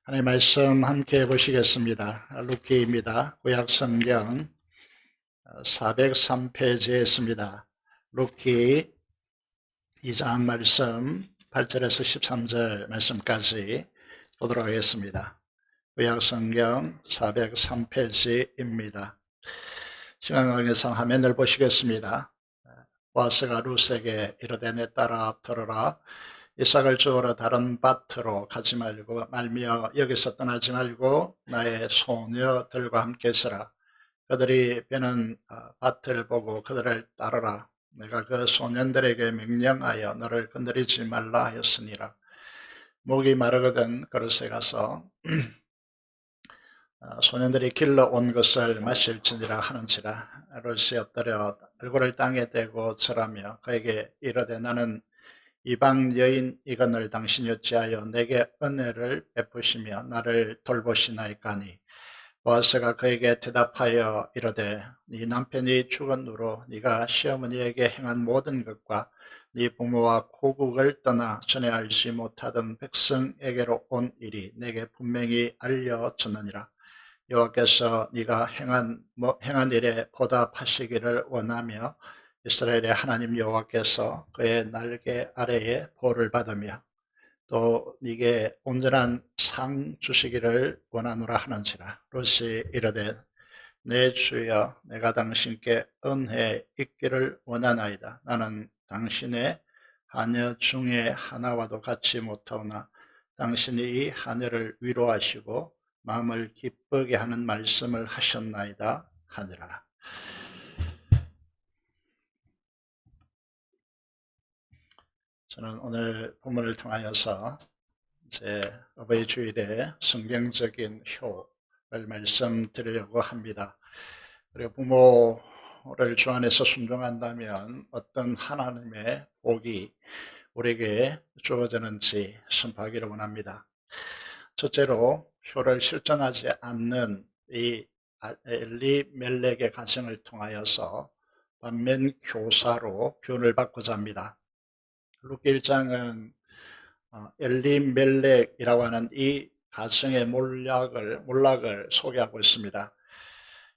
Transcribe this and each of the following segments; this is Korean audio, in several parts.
하나님 말씀 함께 보시겠습니다. 루키입니다. 구약성경 403페이지에 있습니다. 루키 2장 말씀 8절에서 13절 말씀까지 보도록 하겠습니다. 구약성경 403페이지입니다. 시간관계상 화면을 보시겠습니다. 보아스가 룻에게 이르되 내 딸아 들으라. 이삭을 주우러 다른 밭으로 가지 말고 말며 여기서 떠나지 말고 나의 소녀들과 함께 있으라. 그들이 베는 밭을 보고 그들을 따르라. 내가 그 소년들에게 명령하여 너를 건드리지 말라 하였으니라. 목이 마르거든 그릇에 가서 소년들이 길러온 것을 마실지니라 하는지라. 롯이 엎드려 얼굴을 땅에 대고 절하며 그에게 이르되 나는 이방 여인이거늘 당신이 어찌하여 내게 은혜를 베푸시며 나를 돌보시나이까니. 보아스가 그에게 대답하여 이르되 네 남편이 죽은 후로 네가 시어머니에게 행한 모든 것과 네 부모와 고국을 떠나 전에 알지 못하던 백성에게로 온 일이 내게 분명히 알려졌느니라. 여호와께서 네가 행한 일에 보답하시기를 원하며 이스라엘의 하나님 여호와께서 그의 날개 아래에 보를 받으며 또 네게 온전한 상 주시기를 원하노라 하는지라. 롯이 이르되 내 주여 내가 당신께 은혜 있기를 원하나이다. 나는 당신의 하녀 중에 하나와도 같이 못하오나 당신이 이 하녀를 위로하시고 마음을 기쁘게 하는 말씀을 하셨나이다 하니라. 저는 오늘 본문을 통하여서 이제 어버이 주일에 성경적인 효를 말씀드리려고 합니다. 그리고 부모를 주 안에서 순종한다면 어떤 하나님의 복이 우리에게 주어지는지 선포하기를 원합니다. 첫째로 효를 실천하지 않는 이 엘리멜렉의 가정을 통하여서 반면 교사로 교훈을 받고자 합니다. 루키 1장은 엘리멜렉이라고 하는 이 가정의 몰락을 소개하고 있습니다.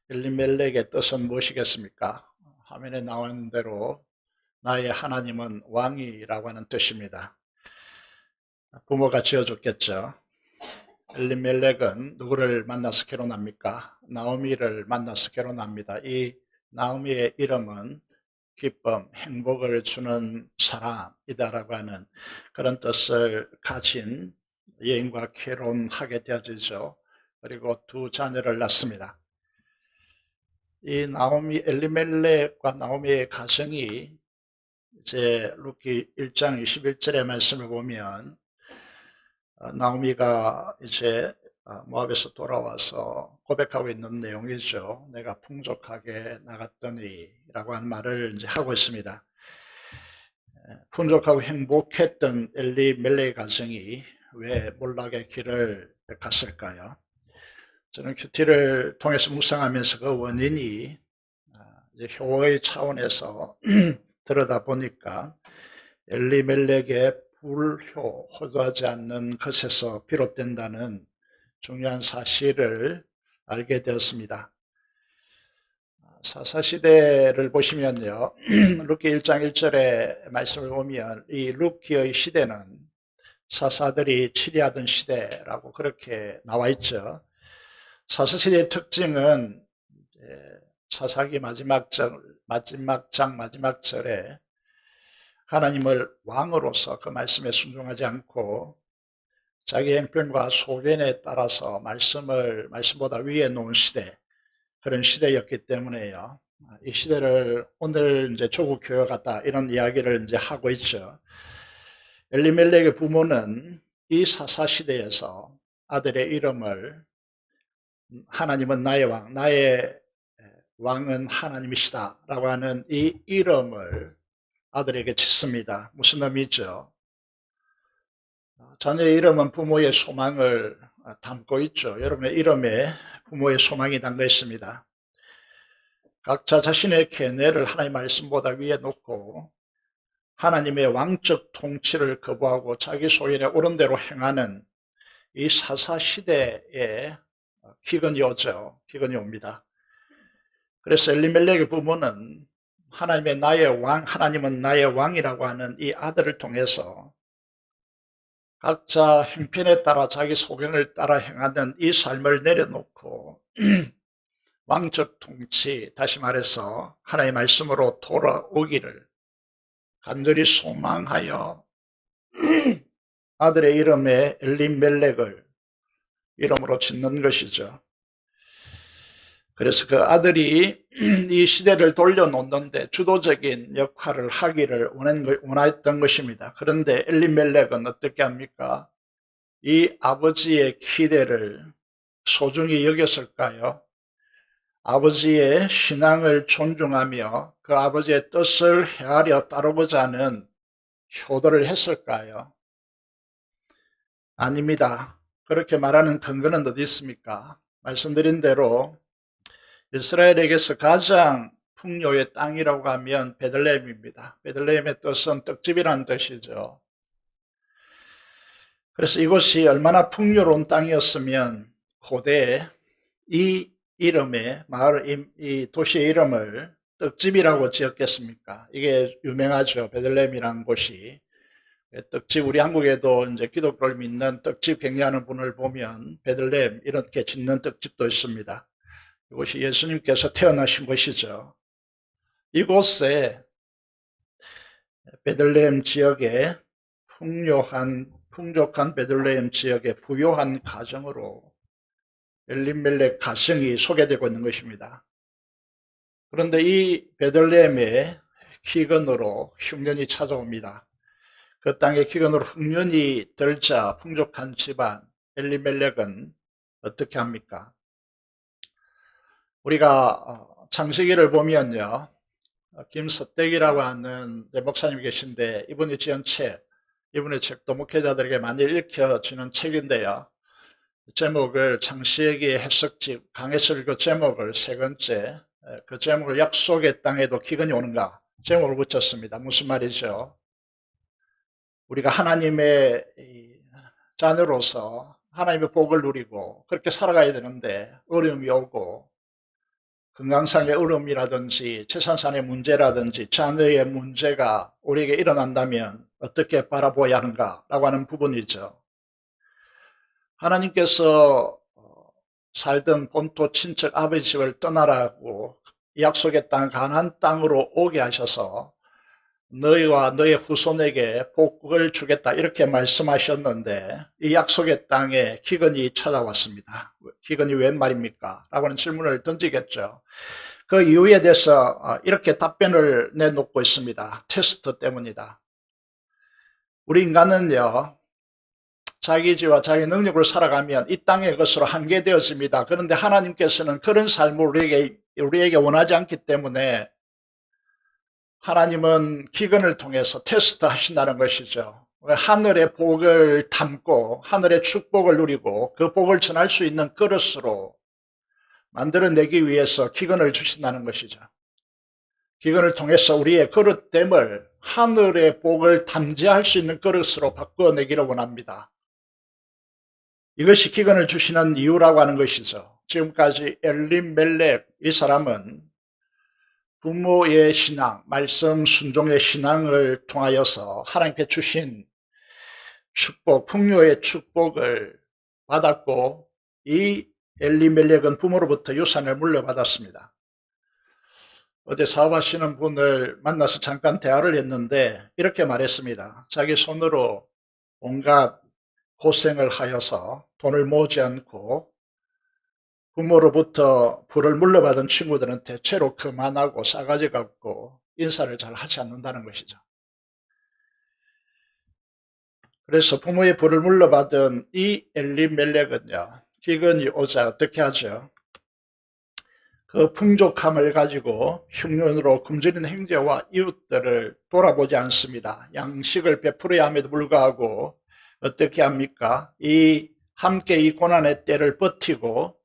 엘리멜렉의 뜻은 무엇이겠습니까? 화면에 나오는 대로 나의 하나님은 왕이라고 하는 뜻입니다. 부모가 지어줬겠죠. 엘리멜렉은 누구를 만나서 결혼합니까? 나오미를 만나서 결혼합니다. 이 나오미의 이름은 기쁨, 행복을 주는 사람이다라고 하는 그런 뜻을 가진 여인과 결혼하게 되어지죠. 그리고 두 자녀를 낳습니다. 이 나오미, 엘리멜렉과 나오미의 가정이 이제 루키 1장 21절의 말씀을 보면 나오미가 이제 모압에서 돌아와서 고백하고 있는 내용이죠. 내가 풍족하게 나갔더니 라고 하는 말을 이제 하고 있습니다. 풍족하고 행복했던 엘리멜렉의 가정이 왜 몰락의 길을 갔을까요? 저는 큐티를 통해서 묵상하면서 그 원인이 이제 효의 차원에서 들여다보니까 엘리멜렉의 불효, 호도하지 않는 것에서 비롯된다는 중요한 사실을 알게 되었습니다. 사사시대를 보시면요. 루키 1장 1절의 말씀을 보면 이 루키의 시대는 사사들이 치리하던 시대라고 그렇게 나와 있죠. 사사시대의 특징은 사사기 마지막 절에 하나님을 왕으로서 그 말씀에 순종하지 않고 자기 형편과 소견에 따라서 말씀보다 위에 놓은 시대, 그런 시대였기 때문에요. 이 시대를 오늘 이제 조국 교회 같다 이런 이야기를 이제 하고 있죠. 엘리멜렉의 부모는 이 사사 시대에서 아들의 이름을 하나님은 나의 왕, 나의 왕은 하나님이시다 라고 하는 이 이름을 아들에게 짓습니다. 무슨 의미죠? 자녀의 이름은 부모의 소망을 담고 있죠. 여러분의 이름에 부모의 소망이 담겨 있습니다. 각자 자신의 계뇌를 하나님의 말씀보다 위에 놓고 하나님의 왕적 통치를 거부하고 자기 소견에 옳은 대로 행하는 이 사사시대에 기근이 오죠. 기근이 옵니다. 그래서 엘리멜렉의 부모는 하나님은 나의 왕이라고 하는 이 아들을 통해서 각자 형편에 따라 자기 소견을 따라 행하는 이 삶을 내려놓고 왕적 통치, 다시 말해서 하나님의 말씀으로 돌아오기를 간절히 소망하여 아들의 이름에 엘리멜렉을 이름으로 짓는 것이죠. 그래서 그 아들이 이 시대를 돌려놓는데 주도적인 역할을 하기를 원했던 것입니다. 그런데 엘리멜렉은 어떻게 합니까? 이 아버지의 기대를 소중히 여겼을까요? 아버지의 신앙을 존중하며 그 아버지의 뜻을 헤아려 따르고자 하는 효도를 했을까요? 아닙니다. 그렇게 말하는 근거는 어디 있습니까? 말씀드린 대로 이스라엘에게서 가장 풍요의 땅이라고 하면 베들레헴입니다. 베들레헴의 뜻은 떡집이라는 뜻이죠. 그래서 이곳이 얼마나 풍요로운 땅이었으면 고대에 이 이름의 이 도시의 이름을 떡집이라고 지었겠습니까? 이게 유명하죠. 베들레헴이라는 곳이. 떡집, 우리 한국에도 이제 기독교를 믿는 떡집 경리하는 분을 보면 베들레헴 이렇게 짓는 떡집도 있습니다. 이곳이 예수님께서 태어나신 곳이죠. 이곳에 베들레헴 지역에 풍족한 베들레헴 지역의 부유한 가정으로 엘리멜렉 가정이 소개되고 있는 것입니다. 그런데 이 베들레헴의 기근으로 흉년이 찾아옵니다. 그 땅에 기근으로 흉년이 들자 풍족한 집안 엘리멜렉은 어떻게 합니까? 우리가 창세기를 보면요, 김서택이라고 하는 목사님 계신데 이분이 지은 책, 이분의 책도 목회자들에게 많이 읽혀지는 책인데요, 제목을 창세기 해석집 강해설 그 제목을 세 번째, 그 제목을 약속의 땅에도 기근이 오는가 제목을 붙였습니다. 무슨 말이죠? 우리가 하나님의 자녀로서 하나님의 복을 누리고 그렇게 살아가야 되는데 어려움이 오고 건강상의 어려움이라든지 재산상의 문제라든지 자녀의 문제가 우리에게 일어난다면 어떻게 바라보아야 하는가라고 하는 부분이죠. 하나님께서 살던 본토 친척 아버지 집을 떠나라고 약속의 땅 가나안 땅으로 오게 하셔서 너희와 너희 후손에게 복을 주겠다 이렇게 말씀하셨는데 이 약속의 땅에 기근이 찾아왔습니다. 기근이 웬 말입니까? 라고 하는 질문을 던지겠죠. 그 이유에 대해서 이렇게 답변을 내놓고 있습니다. 테스트 때문이다. 우리 인간은요, 자기 지와 자기 능력으로 살아가면 이 땅의 것으로 한계되어집니다. 그런데 하나님께서는 그런 삶을 우리에게 원하지 않기 때문에 하나님은 기근을 통해서 테스트 하신다는 것이죠. 하늘의 복을 담고 하늘의 축복을 누리고 그 복을 전할 수 있는 그릇으로 만들어내기 위해서 기근을 주신다는 것이죠. 기근을 통해서 우리의 그릇됨을 하늘의 복을 담재할 수 있는 그릇으로 바꾸어내기를 원합니다. 이것이 기근을 주시는 이유라고 하는 것이죠. 지금까지 엘리멜렉 이 사람은 부모의 신앙, 말씀 순종의 신앙을 통하여서 하나님께 주신 축복, 풍요의 축복을 받았고 이 엘리멜렉은 부모로부터 유산을 물려받았습니다. 어제 사업하시는 분을 만나서 잠깐 대화를 했는데 이렇게 말했습니다. 자기 손으로 온갖 고생을 하여서 돈을 모으지 않고 부모로부터 부를 물려받은 친구들은 대체로 그만하고 싸가지가 없고 인사를 잘 하지 않는다는 것이죠. 그래서 부모의 부를 물려받은 이 엘리멜렉은요, 기근이 오자 어떻게 하죠? 그 풍족함을 가지고 흉년으로 굶주린 형제와 이웃들을 돌아보지 않습니다. 양식을 베풀어야 함에도 불구하고 어떻게 합니까? 함께 이 고난의 때를 버티고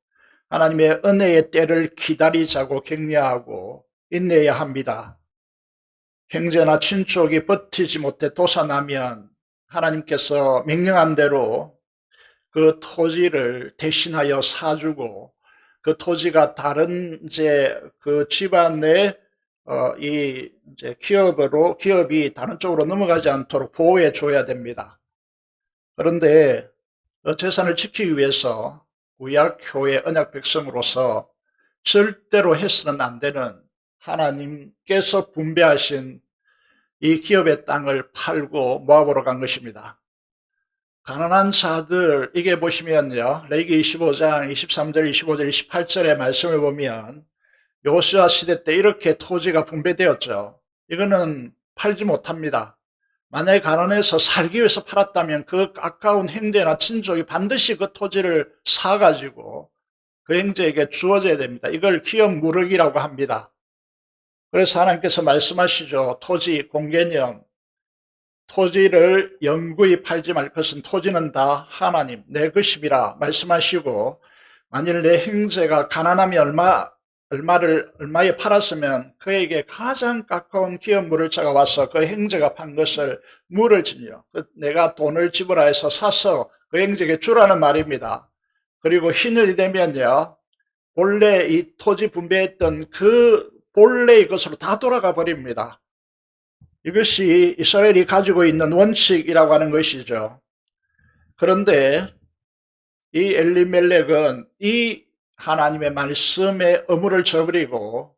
하나님의 은혜의 때를 기다리자고 격려하고 인내해야 합니다. 형제나 친족이 버티지 못해 도산하면 하나님께서 명령한 대로 그 토지를 대신하여 사주고 그 토지가 다른 이제 그 집안 내 이 이제 기업이 다른 쪽으로 넘어가지 않도록 보호해 줘야 됩니다. 그런데 그 재산을 지키기 위해서 구약 교회 언약 백성으로서 절대로 해서는 안 되는 하나님께서 분배하신 이 기업의 땅을 팔고 모압으로 간 것입니다. 가난한 자들, 이게 보시면요, 레위기 25장 23절 25절 28절의 말씀을 보면 요시아 시대 때 이렇게 토지가 분배되었죠. 이거는 팔지 못합니다. 만약에 가난해서 살기 위해서 팔았다면 그 가까운 형제나 친족이 반드시 그 토지를 사가지고 그 형제에게 주어져야 됩니다. 이걸 기업 무력이라고 합니다. 그래서 하나님께서 말씀하시죠. 토지 공개념, 토지를 영구히 팔지 말 것은 토지는 다 하나님 내 것임이라 말씀하시고, 만일 내 형제가 가난함이 얼마에 팔았으면 그에게 가장 가까운 기업 물을자가 와서 그 형제가 판 것을 물을 지며 내가 돈을 지불하여서 사서 그 형제에게 주라는 말입니다. 그리고 흰일이 되면요, 본래 이 토지 분배했던 그 본래의 것으로 다 돌아가 버립니다. 이것이 이스라엘이 가지고 있는 원칙이라고 하는 것이죠. 그런데 이 엘리멜렉은 이 하나님의 말씀에 의무를 저버리고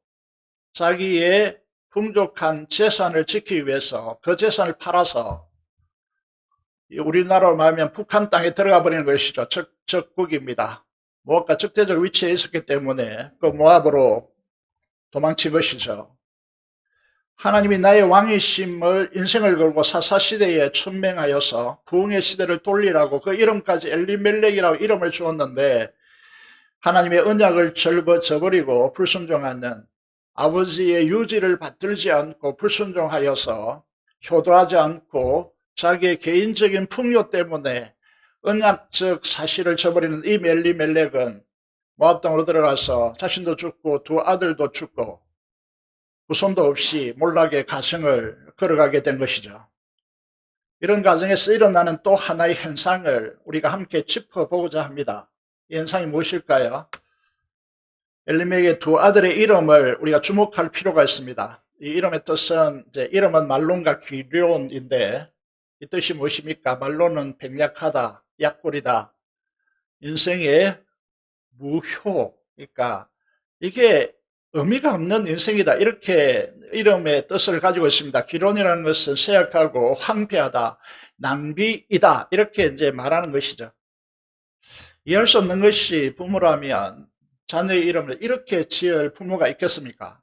자기의 풍족한 재산을 지키기 위해서 그 재산을 팔아서 우리나라로 말하면 북한 땅에 들어가 버리는 것이죠. 적국입니다. 모압과 적대적 위치에 있었기 때문에 그 모압으로 도망친 것이죠. 하나님이 나의 왕이심을 인생을 걸고 사사시대에 천명하여서 부흥의 시대를 돌리라고 그 이름까지 엘리멜렉이라고 이름을 주었는데, 하나님의 언약을 저버리고 불순종하는, 아버지의 유지를 받들지 않고 불순종하여서 효도하지 않고 자기의 개인적인 풍요 때문에 언약적 사실을 저버리는 이 엘리멜렉은 모압 땅으로 들어가서 자신도 죽고 두 아들도 죽고 후손도 없이 몰락의 가정을 걸어가게 된 것이죠. 이런 가정에서 일어나는 또 하나의 현상을 우리가 함께 짚어보고자 합니다. 이 현상이 무엇일까요? 엘리멜렉의 두 아들의 이름을 우리가 주목할 필요가 있습니다. 이 이름의 뜻은, 이름은 말론과 기럝인데 이 뜻이 무엇입니까? 말론은 백약하다, 약골이다, 인생의 무효, 그러니까 이게 의미가 없는 인생이다, 이렇게 이름의 뜻을 가지고 있습니다. 기론이라는 것은 쇠약하고 황폐하다, 낭비이다, 이렇게 이제 말하는 것이죠. 이해할 수 없는 것이 부모라면 자녀의 이름을 이렇게 지을 부모가 있겠습니까?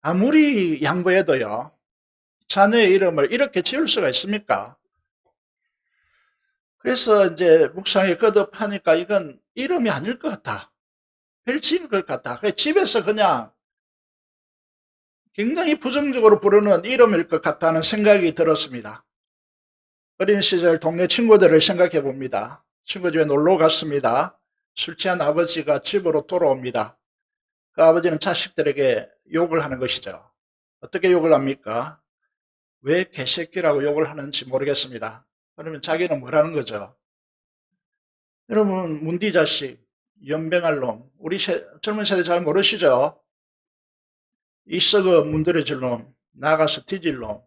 아무리 양보해도요, 자녀의 이름을 이렇게 지을 수가 있습니까? 그래서 이제 묵상에 거듭하니까 이건 이름이 아닐 것 같다, 별칭일 것 같다. 집에서 그냥 굉장히 부정적으로 부르는 이름일 것 같다는 생각이 들었습니다. 어린 시절 동네 친구들을 생각해 봅니다. 친구 집에 놀러 갔습니다. 술 취한 아버지가 집으로 돌아옵니다. 그 아버지는 자식들에게 욕을 하는 것이죠. 어떻게 욕을 합니까? 왜 개새끼라고 욕을 하는지 모르겠습니다. 그러면 자기는 뭐라는 거죠? 여러분, 문디 자식, 연병할 놈, 우리 젊은 세대 잘 모르시죠? 이 썩어 문드러질 놈, 나가서 뒤질 놈,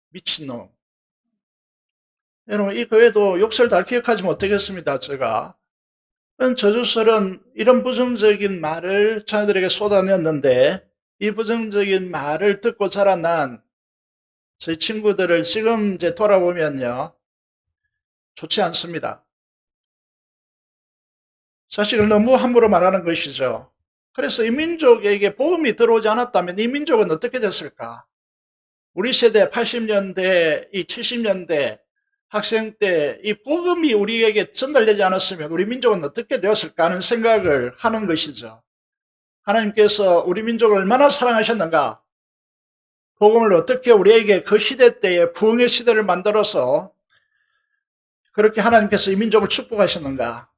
미친놈. 여러분, 이 교회도 욕설 다 기억하지 못하겠습니다. 제가 저주설은 이런 부정적인 말을 자녀들에게 쏟아냈는데, 이 부정적인 말을 듣고 자라난 저희 친구들을 지금 이제 돌아보면요, 좋지 않습니다. 자식을 너무 함부로 말하는 것이죠. 그래서 이 민족에게 복음이 들어오지 않았다면 이 민족은 어떻게 됐을까? 우리 세대 80년대, 이 70년대 학생 때 이 복음이 우리에게 전달되지 않았으면 우리 민족은 어떻게 되었을까 하는 생각을 하는 것이죠. 하나님께서 우리 민족을 얼마나 사랑하셨는가? 복음을 어떻게 우리에게 그 시대 때에 부흥의 시대를 만들어서 그렇게 하나님께서 이 민족을 축복하셨는가?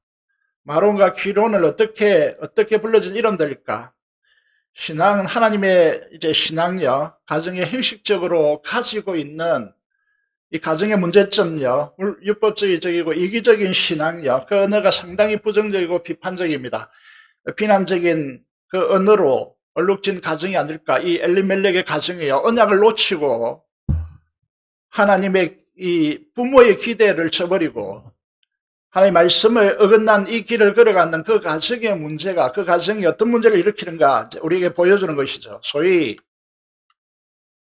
마론과 기론을 어떻게 불러준 이름들일까? 신앙은 하나님의 이제 신앙력, 가정에 형식적으로 가지고 있는 이 가정의 문제점요, 율법주의적이고 이기적인 신앙요, 그 언어가 상당히 부정적이고 비판적입니다. 비난적인 그 언어로 얼룩진 가정이 아닐까. 이 엘리멜렉의 가정이요, 언약을 놓치고 하나님의 이 부모의 기대를 저버리고 하나님의 말씀을 어긋난 이 길을 걸어가는 그 가정의 문제가, 그 가정이 어떤 문제를 일으키는가 우리에게 보여주는 것이죠. 소위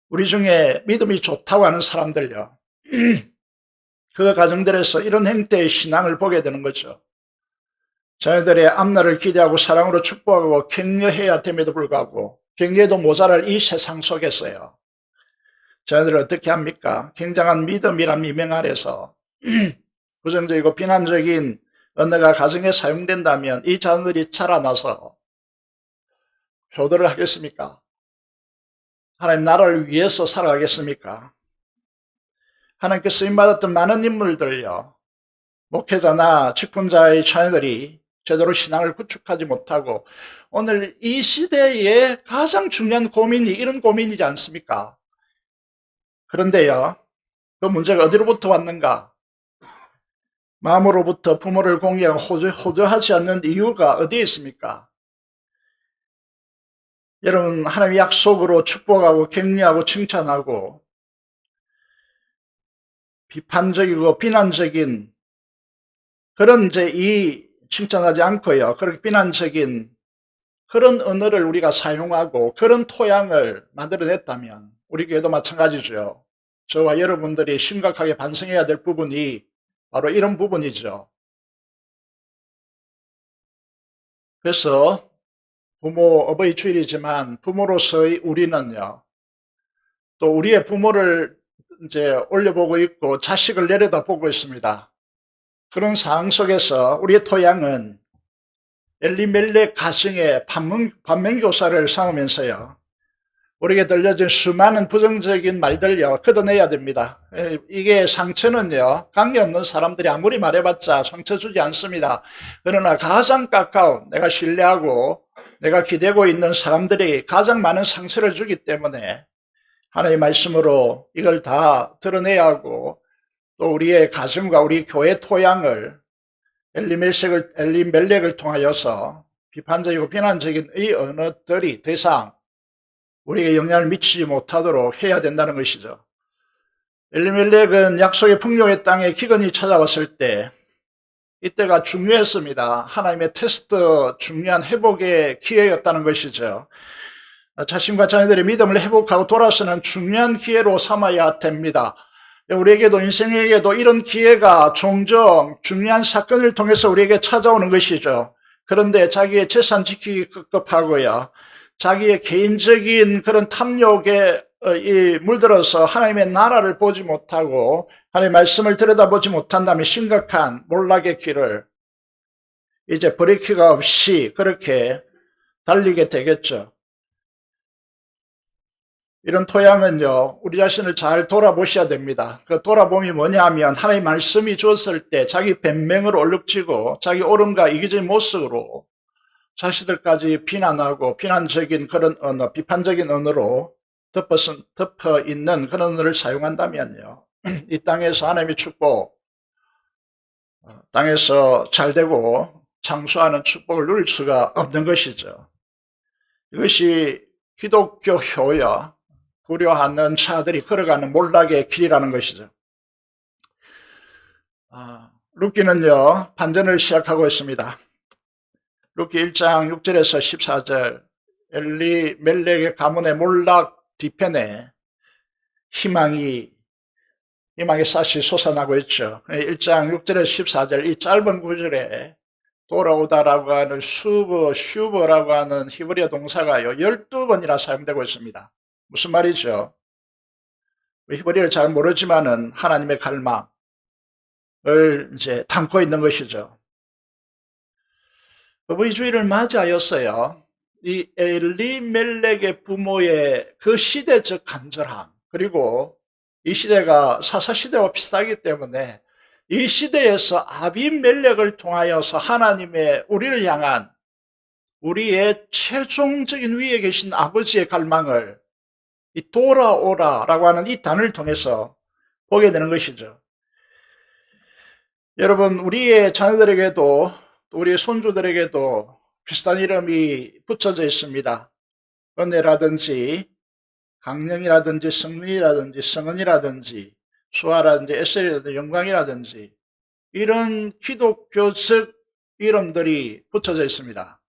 우리 중에 믿음이 좋다고 하는 사람들요, 그 가정들에서 이런 행태의 신앙을 보게 되는 거죠. 자녀들의 앞날을 기대하고 사랑으로 축복하고 격려해야 됨에도 불구하고 격려도 모자랄 이 세상 속에서요, 자녀들을 어떻게 합니까? 굉장한 믿음이란 미명 아래서 부정적이고 비난적인 언어가 가정에 사용된다면 이 자녀들이 자라나서 효도를 하겠습니까? 하나님 나라를 위해서 살아가겠습니까? 하나님께 쓰임받았던 많은 인물들요, 목회자나 직분자의 자녀들이 제대로 신앙을 구축하지 못하고 오늘 이 시대의 가장 중요한 고민이 이런 고민이지 않습니까? 그런데요, 그 문제가 어디로부터 왔는가? 마음으로부터 부모를 공경하고 호조하지 않는 이유가 어디에 있습니까? 여러분, 하나님의 약속으로 축복하고 격려하고 칭찬하고 비판적이고 비난적인 그런 이 칭찬하지 않고요, 그렇게 비난적인 그런 언어를 우리가 사용하고 그런 토양을 만들어냈다면 우리 교회도 마찬가지죠. 저와 여러분들이 심각하게 반성해야 될 부분이 바로 이런 부분이죠. 그래서 부모 어버이 주일이지만 부모로서의 우리는요, 또 우리의 부모를 이제 올려보고 있고 자식을 내려다보고 있습니다. 그런 상황 속에서 우리의 토양은 엘리멜렉 가정의 반면교사를 삼으면서요, 우리에게 들려진 수많은 부정적인 말들요, 걷어내야 됩니다. 이게 상처는요, 관계없는 사람들이 아무리 말해봤자 상처 주지 않습니다. 그러나 가장 가까운, 내가 신뢰하고 내가 기대고 있는 사람들이 가장 많은 상처를 주기 때문에 하나님의 말씀으로 이걸 다 드러내야 하고, 또 우리의 가정과 우리 교회 토양을 엘리멜렉을 통하여서 비판적이고 비난적인 이 언어들이 더 이상 우리에게 영향을 미치지 못하도록 해야 된다는 것이죠. 엘리멜렉은 약속의 풍요의 땅에 기근이 찾아왔을 때 이때가 중요했습니다. 하나님의 테스트, 중요한 회복의 기회였다는 것이죠. 자신과 자녀들의 믿음을 회복하고 돌아서는 중요한 기회로 삼아야 됩니다. 우리에게도, 인생에게도 이런 기회가 종종 중요한 사건을 통해서 우리에게 찾아오는 것이죠. 그런데 자기의 재산 지키기 급급하고요, 자기의 개인적인 그런 탐욕에 물들어서 하나님의 나라를 보지 못하고 하나님의 말씀을 들여다보지 못한다면 심각한 몰락의 길을 이제 브레이크가 없이 그렇게 달리게 되겠죠. 이런 토양은요, 우리 자신을 잘 돌아보셔야 됩니다. 그 돌아봄이 뭐냐 하면 하나님의 말씀이 주었을 때 자기 변명으로 얼룩지고 자기 옳음과 이기적인 모습으로 자식들까지 비난하고 비난적인 그런 언어, 비판적인 언어로 덮어 있는 그런 언어를 사용한다면요, 이 땅에서 하나님의 축복, 땅에서 잘되고 창수하는 축복을 누릴 수가 없는 것이죠. 이것이 기독교 효야, 불효하는 차들이 걸어가는 몰락의 길이라는 것이죠. 룻기는요, 반전을 시작하고 있습니다. 룻기 1장 6절에서 14절, 엘리멜렉의 가문의 몰락 뒤편에 희망의 싹이 솟아나고 있죠. 1장 6절에서 14절, 이 짧은 구절에 돌아오다라고 하는 슈버라고 하는 히브리어 동사가요, 12번이나 사용되고 있습니다. 무슨 말이죠? 히브리어를 잘 모르지만은 하나님의 갈망을 이제 담고 있는 것이죠. 어버이 주일을 맞이하였어요, 이 엘리멜렉의 부모의 그 시대적 간절함, 그리고 이 시대가 사사시대와 비슷하기 때문에 이 시대에서 아비멜렉을 통하여서 하나님의 우리를 향한 우리의 최종적인 위에 계신 아버지의 갈망을 이 돌아오라라고 하는 이 단어를 통해서 보게 되는 것이죠. 여러분, 우리의 자녀들에게도 또 우리의 손주들에게도 비슷한 이름이 붙여져 있습니다. 은혜라든지 강령이라든지 성민이라든지 성은이라든지 수아라든지 에셀이라든지 영광이라든지 이런 기독교적 이름들이 붙여져 있습니다.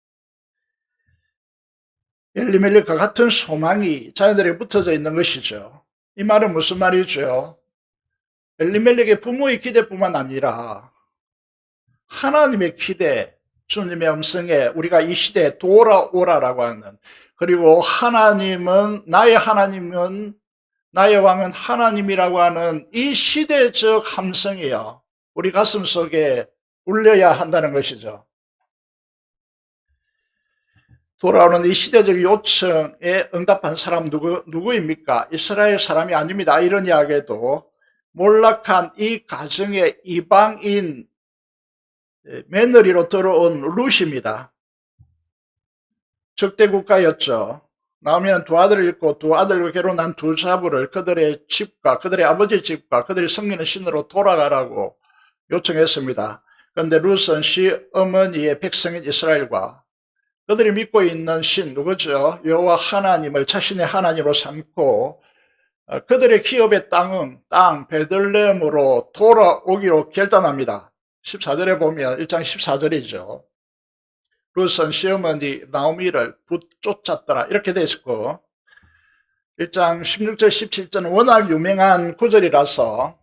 엘리멜렉과 같은 소망이 자녀들에게 붙어져 있는 것이죠. 이 말은 무슨 말이죠? 엘리멜렉의 부모의 기대뿐만 아니라 하나님의 기대, 주님의 음성에 우리가 이 시대에 돌아오라라고 하는, 그리고 하나님은 나의 왕은 하나님이라고 하는 이 시대적 함성이요, 우리 가슴 속에 울려야 한다는 것이죠. 돌아오는 이 시대적 요청에 응답한 사람 누구입니까? 이스라엘 사람이 아닙니다. 아이러니하게도 몰락한 이 가정의 이방인 며느리로 들어온 룻입니다. 적대국가였죠. 나오미는 두 아들을 잃고 두 아들과 결혼한 두 자부를 그들의 집과 그들의 아버지 집과 그들이 섬기는 신으로 돌아가라고 요청했습니다. 그런데 룻은 시어머니의 백성인 이스라엘과 그들이 믿고 있는 신 누구죠? 여호와 하나님을 자신의 하나님으로 삼고 그들의 기업의 땅 베들레헴으로 돌아오기로 결단합니다. 14절에 보면 1장 14절이죠. 룻은 시어머니 나오미를 붙쫓았더라 이렇게 되어 있고, 1장 16절 17절은 워낙 유명한 구절이라서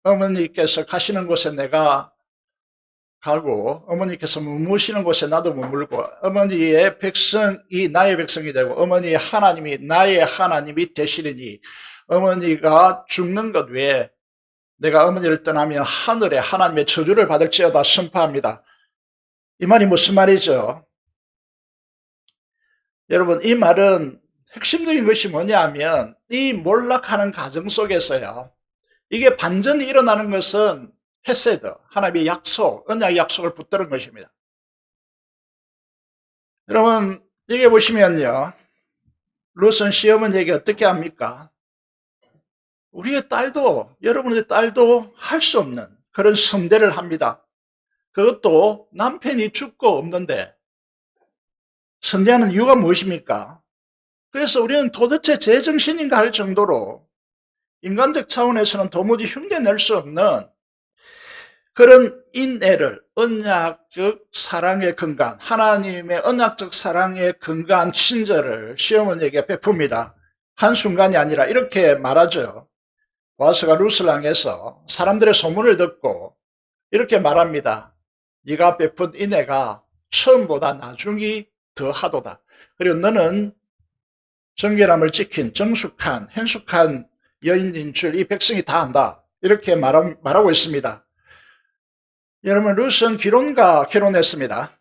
어머니께서 가시는 곳에 내가 가고 어머니께서 머무시는 곳에 나도 머물고 어머니의 백성이 나의 백성이 되고 어머니의 하나님이 나의 하나님이 되시리니 어머니가 죽는 것 외에 내가 어머니를 떠나면 하늘에 하나님의 저주를 받을지어다 선포합니다. 이 말이 무슨 말이죠? 여러분, 이 말은 핵심적인 것이 뭐냐면 이 몰락하는 가정 속에서요, 이게 반전이 일어나는 것은 헤세드, 하나님의 약속, 언약의 약속을 붙드는 것입니다. 여러분, 여기 보시면요, 룻은 시어머니에게 어떻게 합니까? 우리의 딸도, 여러분의 딸도 할 수 없는 그런 선대를 합니다. 그것도 남편이 죽고 없는데 선대하는 이유가 무엇입니까? 그래서 우리는 도대체 제정신인가 할 정도로 인간적 차원에서는 도무지 흉내낼 수 없는 그런 인애를, 언약적 사랑의 근간, 하나님의 언약적 사랑의 근간 친절을 시어머니에게 베풉니다. 한순간이 아니라 이렇게 말하죠. 보아스가 룻을 향해서 사람들의 소문을 듣고 이렇게 말합니다. 네가 베푼 인애가 처음보다 나중이 더하도다. 그리고 너는 정결함을 지킨 정숙한 현숙한 여인인 줄 이 백성이 다 안다. 이렇게 말하고 있습니다. 여러분, 룻은 기론과 결혼했습니다.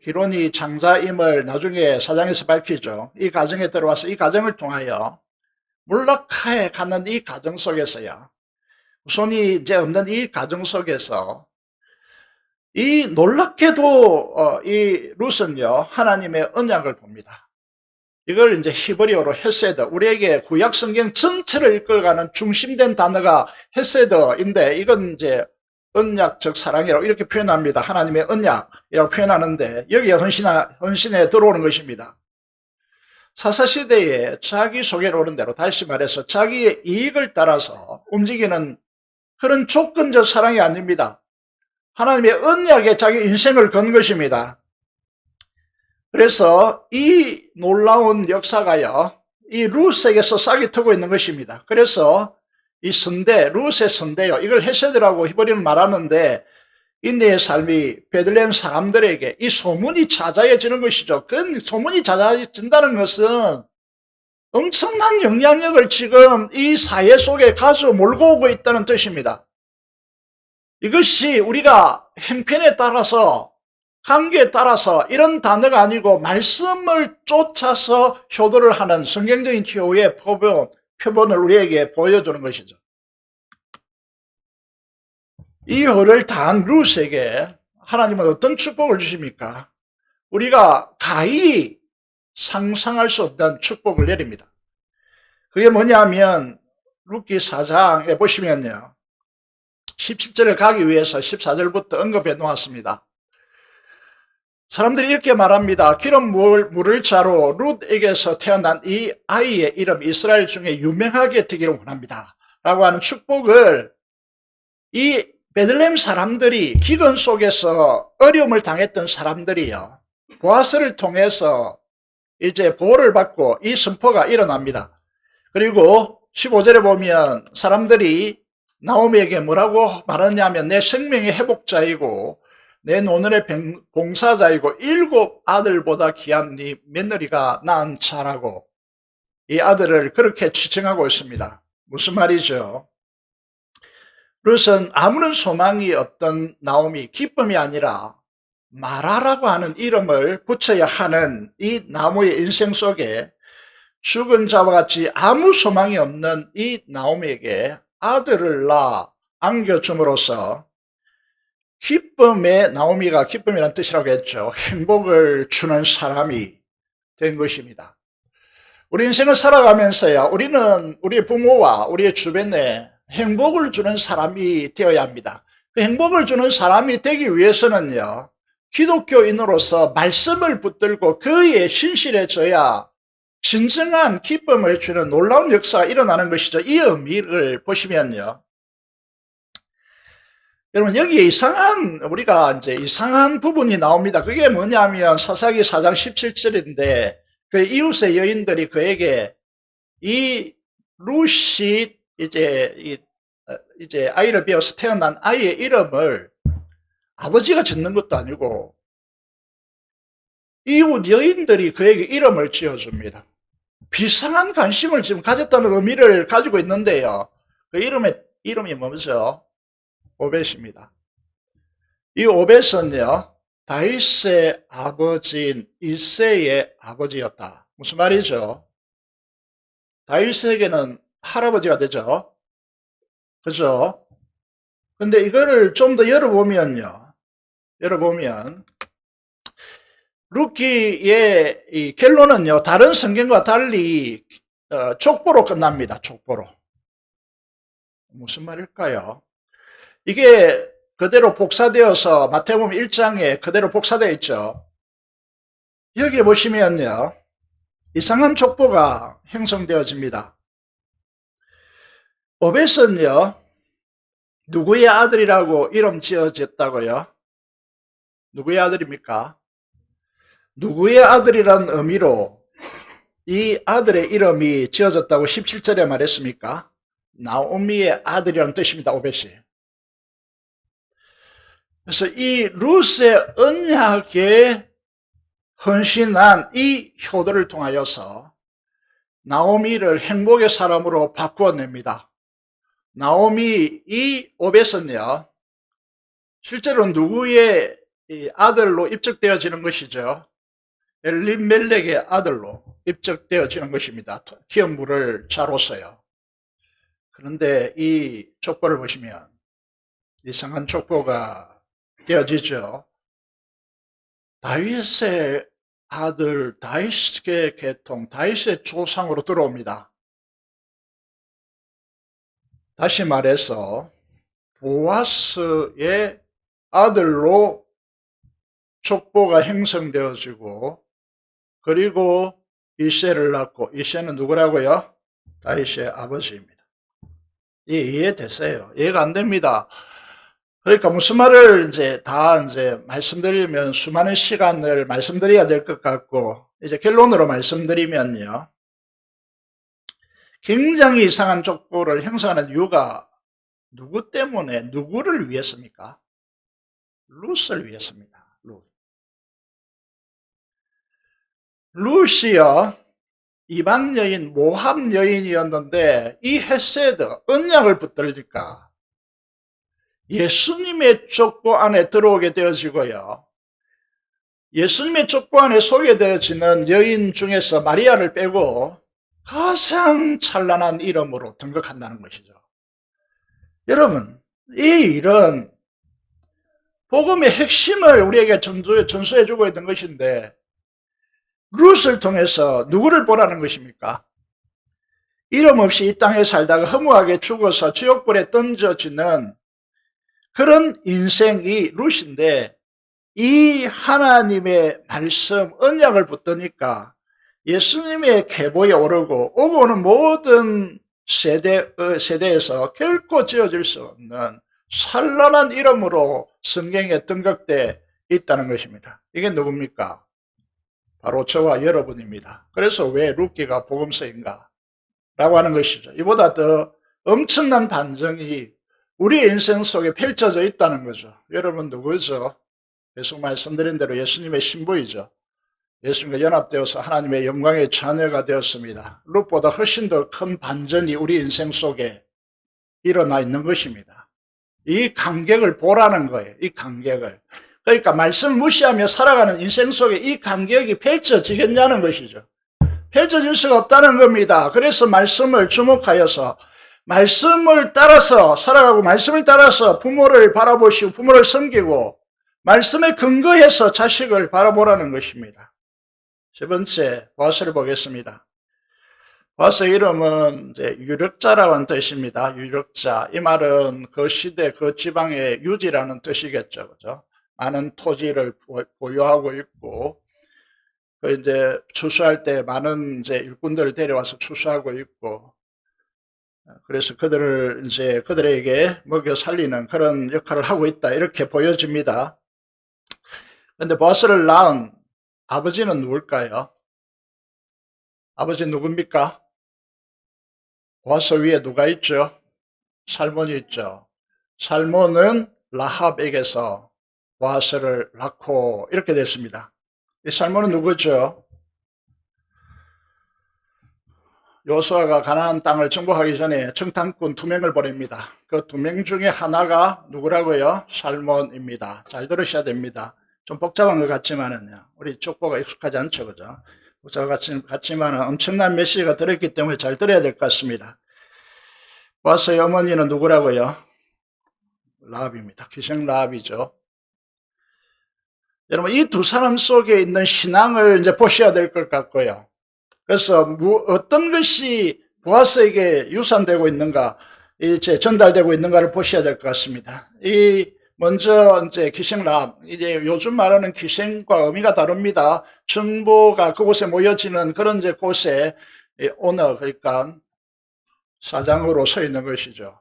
기론이 장자임을 나중에 사장에서 밝히죠. 이 가정에 들어와서 이 가정을 통하여 몰락하에 가는 이 가정 속에서요, 후손이 이제 없는 이 가정 속에서 이 놀랍게도 이 룻은요, 하나님의 언약을 봅니다. 이걸 이제 히브리어로 헤세드, 우리에게 구약 성경 전체를 이끌어가는 중심된 단어가 헤세드인데, 이건 이제 언약적 사랑이라고 이렇게 표현합니다. 하나님의 언약이라고 표현하는데, 여기에 헌신에 들어오는 것입니다. 사사시대에 자기 소개로 오는 대로, 다시 말해서 자기의 이익을 따라서 움직이는 그런 조건적 사랑이 아닙니다. 하나님의 언약에 자기 인생을 건 것입니다. 그래서 이 놀라운 역사가요, 이 룻에게서 싹이 트고 있는 것입니다. 그래서 이 선대, 룻의 선대요, 이걸 헤세드라고 히브리어는 말하는데, 인내의 삶이 베들레헴 사람들에게 이 소문이 자자해지는 것이죠. 그 소문이 자자해진다는 것은 엄청난 영향력을 지금 이 사회 속에 가져 몰고 오고 있다는 뜻입니다. 이것이 우리가 형편에 따라서, 관계에 따라서 이런 단어가 아니고 말씀을 쫓아서 효도를 하는 성경적인 기호의 표본을 우리에게 보여주는 것이죠. 이 허를 다한 룻에게 하나님은 어떤 축복을 주십니까? 우리가 가히 상상할 수 없는 축복을 내립니다. 그게 뭐냐면 룻기 4장에 보시면요, 17절을 가기 위해서 14절부터 언급해 놓았습니다. 사람들이 이렇게 말합니다. 기름 물을 자로 룻에게서 태어난 이 아이의 이름 이스라엘 중에 유명하게 되기를 원합니다 라고 하는 축복을 이 베들레헴 사람들이, 기근 속에서 어려움을 당했던 사람들이요, 보아스를 통해서 이제 보호를 받고 이 선포가 일어납니다. 그리고 15절에 보면 사람들이 나오미에게 뭐라고 말하냐면, 내 생명의 회복자이고 내 노년의 봉사자이고 7 아들보다 귀한 네 며느리가 낳은 자라고 이 아들을 그렇게 지칭하고 있습니다. 무슨 말이죠? 룻은 아무런 소망이 없던 나오미, 기쁨이 아니라 마라라고 하는 이름을 붙여야 하는 이 나무의 인생 속에 죽은 자와 같이 아무 소망이 없는 이 나오미에게 아들을 낳아 안겨줌으로써 기쁨의, 나오미가 기쁨이란 뜻이라고 했죠, 행복을 주는 사람이 된 것입니다. 우리 인생을 살아가면서요, 우리는 우리의 부모와 우리의 주변에 행복을 주는 사람이 되어야 합니다. 그 행복을 주는 사람이 되기 위해서는요, 기독교인으로서 말씀을 붙들고 그에 신실해져야 진정한 기쁨을 주는 놀라운 역사가 일어나는 것이죠. 이 의미를 보시면요, 여러분, 여기에 우리가 이제 이상한 부분이 나옵니다. 그게 뭐냐면 사사기 4장 17절인데, 그 이웃의 여인들이 그에게 이 룻이 이제 아이를 배워서 태어난 아이의 이름을 아버지가 짓는 것도 아니고 이웃 여인들이 그에게 이름을 지어줍니다. 비상한 관심을 지금 가졌다는 의미를 가지고 있는데요, 그 이름이 뭐죠? 오벳입니다. 이 오벳은요, 다윗의 아버지인 이새의 아버지였다. 무슨 말이죠? 다윗에게는 할아버지가 되죠. 그죠? 근데 이거를 좀 더 열어보면 룻기의 이 결론은요, 다른 성경과 달리 족보로 끝납니다. 족보로. 무슨 말일까요? 이게 그대로 복사되어서 마태복음 1장에 그대로 복사되어 있죠. 여기 보시면요, 이상한 족보가 형성되어집니다. 오벳은요, 누구의 아들이라고 이름 지어졌다고요? 누구의 아들입니까? 누구의 아들이라는 의미로 이 아들의 이름이 지어졌다고 17절에 말했습니까? 나오미의 아들이라는 뜻입니다. 오벳이. 그래서 이 룻의 언약에 헌신한 이 효도를 통하여서 나오미를 행복의 사람으로 바꾸어냅니다. 나오미, 이 오벳은요, 실제로 누구의 아들로 입적되어지는 것이죠? 엘리멜렉의 아들로 입적되어지는 것입니다. 키운 물을 자로서요. 그런데 이 족보를 보시면 이상한 족보가 되어지죠. 다윗의 아들, 다윗의 계통, 다윗의 조상으로 들어옵니다. 다시 말해서 보아스의 아들로 족보가 형성되어지고, 그리고 이새를 낳고, 이새는 누구라고요? 다윗의 아버지입니다. 이해되세요? 이해가 안 됩니다. 그러니까 무슨 말을 이제 말씀드리면 수많은 시간을 말씀드려야 될 것 같고, 이제 결론으로 말씀드리면요, 굉장히 이상한 족보를 형성하는 이유가 누구 때문에, 누구를 위해서입니까? 룻을 위해서입니다. 룻이요, 이방 여인, 모함 여인이었는데 이 헤세드, 언약을 붙들니까 예수님의 족보 안에 들어오게 되어지고요, 예수님의 족보 안에 소개되어지는 여인 중에서 마리아를 빼고 가장 찬란한 이름으로 등극한다는 것이죠. 여러분, 이 일은 복음의 핵심을 우리에게 전수해주고 있는 것인데, 룻을 통해서 누구를 보라는 것입니까? 이름 없이 이 땅에 살다가 허무하게 죽어서 지옥불에 던져지는 그런 인생이 룻인데, 이 하나님의 말씀, 언약을 붙드니까 예수님의 계보에 오르고 오고 오는 모든 세대에서 결코 지어질 수 없는 찬란한 이름으로 성경에 등극되어 있다는 것입니다. 이게 누굽니까? 바로 저와 여러분입니다. 그래서 왜 룻기가 복음서인가? 라고 하는 것이죠. 이보다 더 엄청난 반전이 우리의 인생 속에 펼쳐져 있다는 거죠. 여러분 누구죠? 계속 말씀드린 대로 예수님의 신부이죠. 예수님과 연합되어서 하나님의 영광의 자녀가 되었습니다. 룻보다 훨씬 더 큰 반전이 우리 인생 속에 일어나 있는 것입니다. 이 간격을 보라는 거예요. 이 간격을. 그러니까 말씀 무시하며 살아가는 인생 속에 이 간격이 펼쳐지겠냐는 것이죠. 펼쳐질 수가 없다는 겁니다. 그래서 말씀을 주목하여서 말씀을 따라서 살아가고 말씀을 따라서 부모를 바라보시고 부모를 섬기고 말씀에 근거해서 자식을 바라보라는 것입니다. 세 번째, 보아스를 보겠습니다. 보아스 이름은 이제 유력자라고 하는 뜻입니다. 유력자. 이 말은 그 시대, 그 지방의 유지라는 뜻이겠죠. 그죠? 많은 토지를 보유하고 있고, 그 이제 추수할 때 많은 이제 일꾼들을 데려와서 추수하고 있고, 그래서 그들에게 먹여 살리는 그런 역할을 하고 있다. 이렇게 보여집니다. 그런데 보아스를 낳은 아버지는 누굴까요? 아버지 누굽니까? 보아스 위에 누가 있죠? 살몬이 있죠. 살몬은 라합에게서 보아스를 낳고 이렇게 됐습니다. 이 살몬은 누구죠? 여호수아가 가나안 땅을 정복하기 전에 정탐꾼 2명을 보냅니다. 그 2명 중에 하나가 누구라고요? 살몬입니다. 잘 들으셔야 됩니다. 좀 복잡한 것 같지만은요. 우리 족보가 익숙하지 않죠, 그죠? 복잡한 것 같지만은 엄청난 메시지가 들어있기 때문에 잘 들어야 될 것 같습니다. 보아스의 어머니는 누구라고요? 라합입니다. 기생 라합이죠. 여러분, 이 두 사람 속에 있는 신앙을 이제 보셔야 될 것 같고요. 그래서 어떤 것이 보아스에게 유산되고 있는가, 이제 전달되고 있는가를 보셔야 될 것 같습니다. 먼저 이제 기생 라합, 이제 요즘 말하는 기생과 의미가 다릅니다. 정보가 그곳에 모여지는 그런 이제 곳에 오너, 그러니까 사장으로 서 있는 것이죠.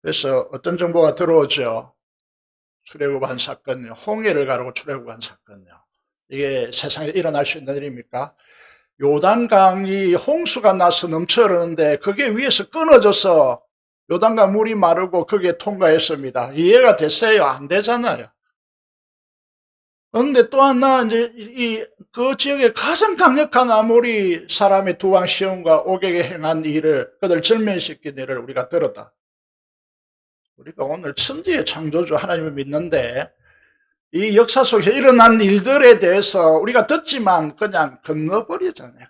그래서 어떤 정보가 들어오죠? 출애굽한 사건요. 홍해를 가르고 출애굽한 사건요. 이게 세상에 일어날 수 있는 일입니까? 요단강이 홍수가 나서 넘쳐 흐르는데 그게 위에서 끊어져서 요단강 물이 마르고 거기에 통과했습니다. 이해가 됐어요? 안 되잖아요. 그런데 또 하나 이제 그 지역에 가장 강력한 아모리 사람의 두왕 시온과 오격에 행한 일을, 그들 절면시킨 일을 우리가 들었다. 우리가 오늘 천지의 창조주 하나님을 믿는데 이 역사 속에 일어난 일들에 대해서 우리가 듣지만 그냥 건너버리잖아요.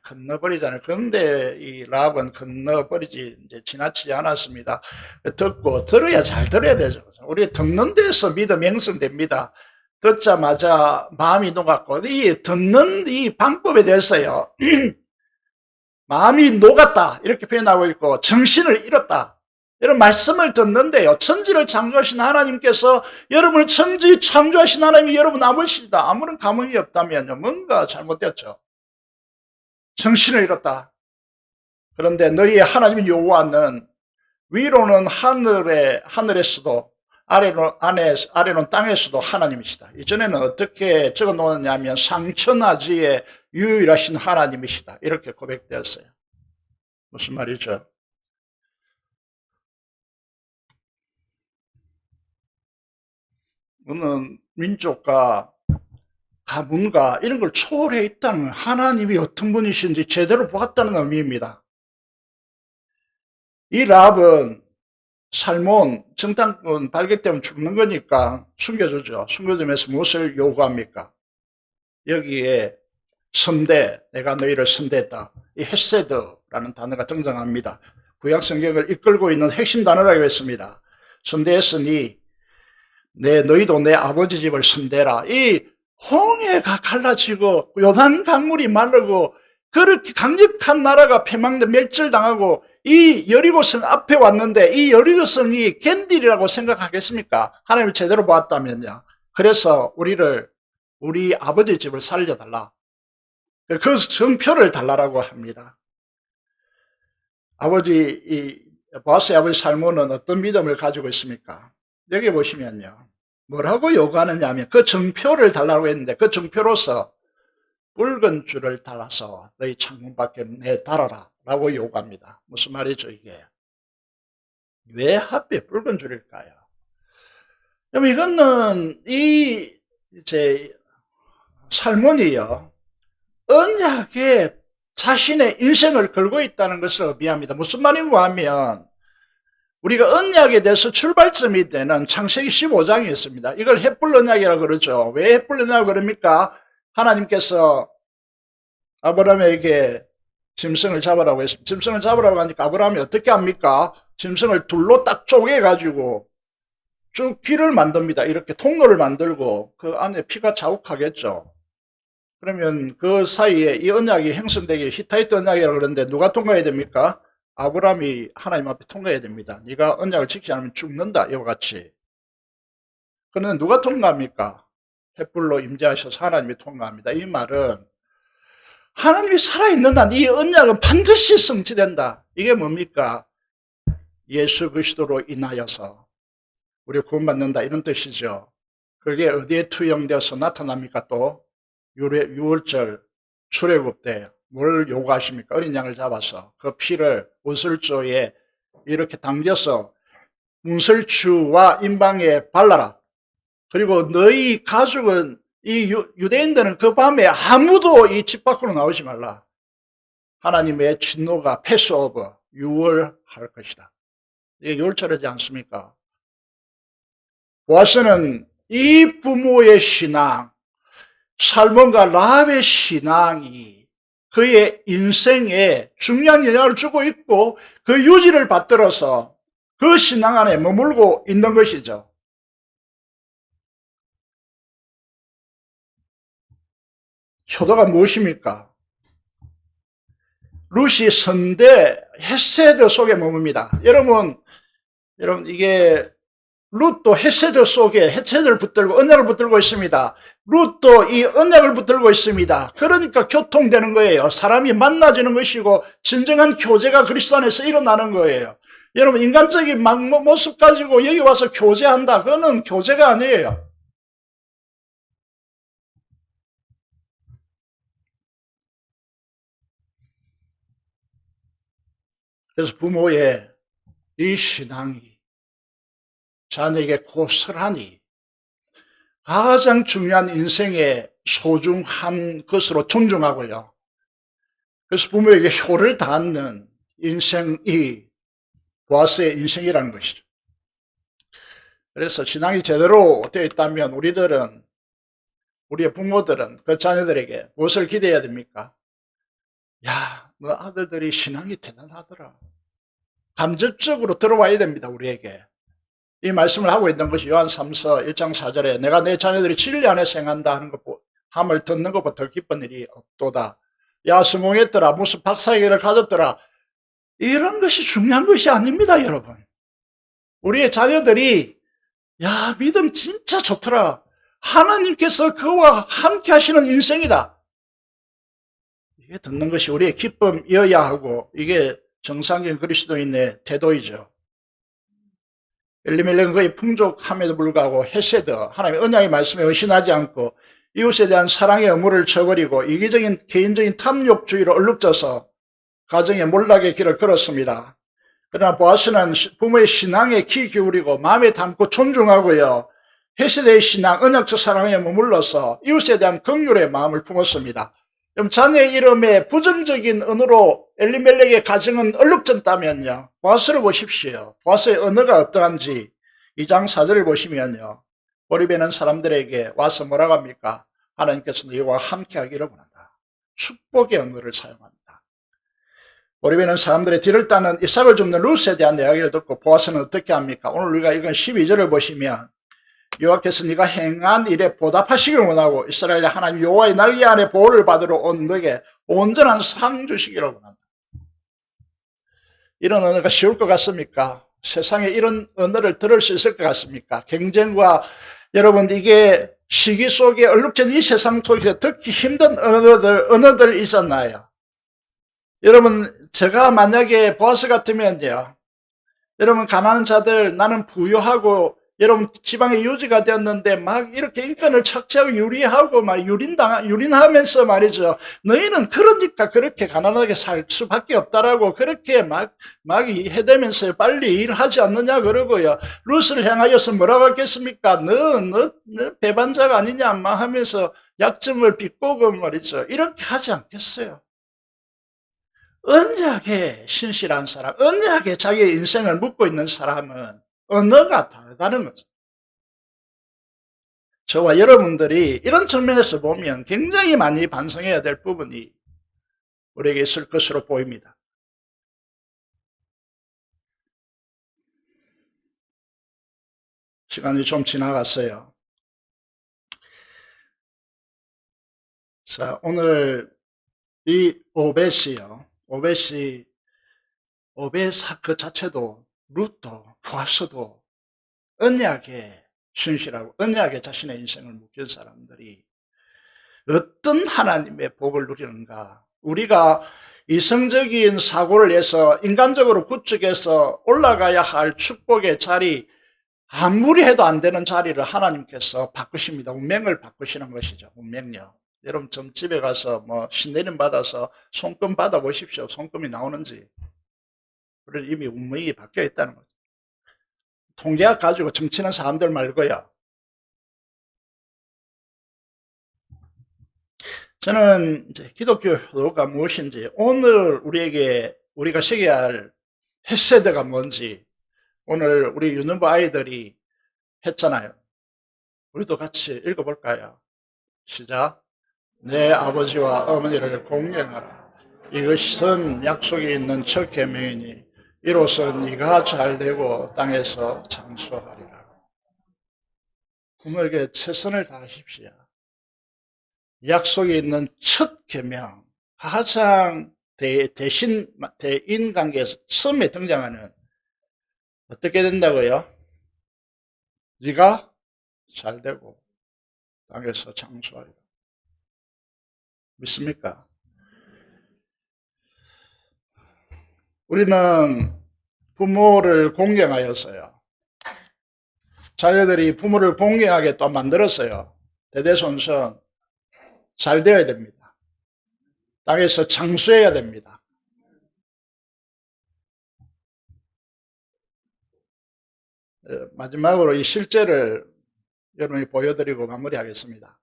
그런데 이 라합은 건너버리지, 이제 지나치지 않았습니다. 들어야 잘 들어야 되죠. 우리 듣는 데서 믿음이 형성됩니다. 듣자마자 마음이 녹았고, 이 듣는 이 방법에 대해서요. 마음이 녹았다 이렇게 표현하고 있고, 정신을 잃었다. 이런 말씀을 듣는데요, 천지를 창조하신 하나님께서 여러분을 천지 창조하신 하나님이 여러분 아버지시다. 아무런 감흥이 없다면요, 뭔가 잘못됐죠. 정신을 잃었다. 그런데 너희의 하나님 여호와는 위로는 하늘에서도 아래는 땅에서도 하나님이시다. 이전에는 어떻게 적어 놓았냐면 상천하지의 유일하신 하나님이시다. 이렇게 고백되었어요. 무슨 말이죠? 어느 민족과 가문과 이런 걸 초월해 있다는, 하나님이 어떤 분이신지 제대로 보았다는 의미입니다. 이 라합은 살몬, 정탐꾼 발견되면 죽는 거니까 숨겨주죠. 숨겨주면서 무엇을 요구합니까? 여기에 선대, 내가 너희를 선대했다. 이 헤세드라는 단어가 등장합니다. 구약 성경을 이끌고 있는 핵심 단어라고 했습니다. 선대했으니 너희도 내 아버지 집을 선대라. 이 홍해가 갈라지고 요단 강물이 마르고 그렇게 강력한 나라가 패망돼 멸절당하고 이 여리고성 앞에 왔는데 이 여리고성이 겐딜이라고 생각하겠습니까? 하나님을 제대로 보았다면요. 그래서 우리 아버지 집을 살려달라. 그 성표를 달라고 합니다. 보아스의 아버지 살몬은 어떤 믿음을 가지고 있습니까? 여기 보시면요. 뭐라고 요구하느냐 하면 그 정표를 달라고 했는데 그 정표로서 붉은 줄을 달아서 너희 창문 밖에 내달아라 라고 요구합니다. 무슨 말이죠 이게? 왜 하필 붉은 줄일까요? 그럼 이거는 이제 살몬이요 언약에 자신의 인생을 걸고 있다는 것을 의미합니다. 무슨 말인가 하면 우리가 언약에 대해서 출발점이 되는 창세기 15장이 있습니다. 이걸 햇불 언약이라고 그러죠. 왜 햇불 언약이라고 그럽니까? 하나님께서 아브라함에게 짐승을 잡으라고 했습니다. 짐승을 잡으라고 하니까 아브라함이 어떻게 합니까? 짐승을 둘로 딱 쪼개가지고 쭉 귀를 만듭니다. 이렇게 통로를 만들고 그 안에 피가 자욱하겠죠. 그러면 그 사이에 이 언약이 형성되기 히타이트 언약이라고 그러는데 누가 통과해야 됩니까? 아브라함이 하나님 앞에 통과해야 됩니다. 네가 언약을 지키지 않으면 죽는다 이와 같이. 그런데 누가 통과합니까? 햇불로 임재하셔서 하나님이 통과합니다. 이 말은 하나님이 살아있는 한 이 언약은 반드시 성취된다. 이게 뭡니까? 예수 그리스도로 인하여서 우리 구원받는다 이런 뜻이죠. 그게 어디에 투영되어서 나타납니까? 또 6월절 출애굽 때 뭘 요구하십니까? 어린 양을 잡아서 그 피를 우슬조에 이렇게 당겨서 문설주와 임방에 발라라. 그리고 너희 가족은 이 유대인들은 그 밤에 아무도 이 집 밖으로 나오지 말라. 하나님의 진노가 패스오버 6월 할 것이다. 이게 6월절이지 않습니까? 보아스는 이 부모의 신앙, 살몬과 라합의 신앙이 그의 인생에 중요한 영향을 주고 있고 그 유지를 받들어서 그 신앙 안에 머물고 있는 것이죠. 효도가 무엇입니까? 룻이 선대 헤세드 속에 머뭅니다. 여러분 이게 룻도 헤세드 속에 헤세드를 붙들고 언약을 붙들고 있습니다. 룻도 이 언약을 붙들고 있습니다. 그러니까 교통되는 거예요. 사람이 만나지는 것이고 진정한 교제가 그리스도 안에서 일어나는 거예요. 여러분 인간적인 모습 가지고 여기 와서 교제한다. 그거는 교제가 아니에요. 그래서 부모의 이 신앙이 자녀에게 고스란히 가장 중요한 인생의 소중한 것으로 존중하고요. 그래서 부모에게 효를 다하는 인생이 보아스의 인생이라는 것이죠. 그래서 신앙이 제대로 되어 있다면 우리의 부모들은 그 자녀들에게 무엇을 기대해야 됩니까? 야, 너 아들들이 신앙이 대단하더라. 감접적으로 들어와야 됩니다, 우리에게. 이 말씀을 하고 있는 것이 요한 3서 1장 4절에 내가 내 자녀들이 진리 안에 생한다 하는 함을 듣는 것보다 더 기쁜 일이 없도다. 야, 성공했더라. 무슨 박사학위를 가졌더라. 이런 것이 중요한 것이 아닙니다, 여러분. 우리의 자녀들이 야, 믿음 진짜 좋더라. 하나님께서 그와 함께 하시는 인생이다. 이게 듣는 것이 우리의 기쁨이어야 하고 이게 정상적인 그리스도인의 태도이죠. 엘리멜렉은 거의 풍족함에도 불구하고 헤세드, 하나님의 언약의 말씀에 의심하지 않고 이웃에 대한 사랑의 의무를 저버리고 이기적인 개인적인 탐욕주의로 얼룩져서 가정의 몰락의 길을 걸었습니다. 그러나 보아스는 부모의 신앙에 귀 기울이고 마음에 담고 존중하고요. 헤세드의 신앙, 언약적 사랑에 머물러서 이웃에 대한 긍휼의 마음을 품었습니다. 그럼 자녀의 이름에 부정적인 언어로 엘리멜렉의 가정은 얼룩졌다면요. 보아스를 보십시오. 보아스의 언어가 어떠한지 2장 4절을 보시면요. 고립에는 사람들에게 와서 뭐라고 합니까? 하나님께서 너희와 함께하기를 원한다. 축복의 언어를 사용합니다. 고립에는 사람들의 뒤를 따는 이삭을 줍는 룻에 대한 이야기를 듣고 보아스는 어떻게 합니까? 오늘 우리가 읽은 12절을 보시면 여호와께서 네가 행한 일에 보답하시기를 원하고 이스라엘의 하나님 여호와의 날개 아래 보호를 받으러 온 너에게 온전한 상 주시기를 원한다. 이런 언어가 쉬울 것 같습니까? 세상에 이런 언어를 들을 수 있을 것 같습니까? 경쟁과 여러분 이게 시기 속에 얼룩진 이 세상 속에서 듣기 힘든 언어들 있었나요? 여러분 제가 만약에 보아스 같으면요, 여러분 가난한 자들 나는 부유하고 여러분 지방에 유지가 되었는데 막 이렇게 인권을 착취하고 유리하고 막 유린하면서 말이죠. 너희는 그러니까 그렇게 가난하게 살 수밖에 없다라고 그렇게 막 해대면서 빨리 일하지 않느냐 그러고요. 룻을 향하여서 뭐라고 했겠습니까? 너 배반자가 아니냐 막 하면서 약점을 비꼬고 말이죠. 이렇게 하지 않겠어요. 언약에 신실한 사람, 언약에 자기의 인생을 묻고 있는 사람은 언어가 다르다는 거죠. 저와 여러분들이 이런 측면에서 보면 굉장히 많이 반성해야 될 부분이 우리에게 있을 것으로 보입니다. 시간이 좀 지나갔어요. 자, 오늘 이 오벳이요. 오벳 그 자체도 룻도 보아스도 언약에 신실하고 언약에 자신의 인생을 묶인 사람들이 어떤 하나님의 복을 누리는가. 우리가 이성적인 사고를 해서 인간적으로 구축해서 올라가야 할 축복의 자리, 아무리 해도 안 되는 자리를 하나님께서 바꾸십니다. 운명을 바꾸시는 것이죠. 운명요. 여러분 좀 집에 가서 뭐 신내림 받아서 손금 받아 보십시오. 손금이 나오는지. 그걸 이미 운명이 바뀌어 있다는 거죠. 통계학 가지고 정치는 사람들 말고요. 저는 이제 기독교가 무엇인지, 오늘 우리가 새겨야 할 헤세드가 뭔지, 오늘 우리 유년부 아이들이 했잖아요. 우리도 같이 읽어볼까요? 시작. 내 아버지와 어머니를 공경하라. 이것은 약속이 있는 첫 계명이니 이로써 네가 잘되고 땅에서 장수하리라. 부모에게 최선을 다하십시오. 약속이 있는 첫 계명, 가장 대인 관계에서 처음에 등장하는, 어떻게 된다고요? 네가 잘되고 땅에서 장수하리라. 믿습니까? 우리는 부모를 공경하였어요. 자녀들이 부모를 공경하게 또 만들었어요. 대대손손 잘 되어야 됩니다. 땅에서 장수해야 됩니다. 마지막으로 이 실제를 여러분이 보여드리고 마무리하겠습니다.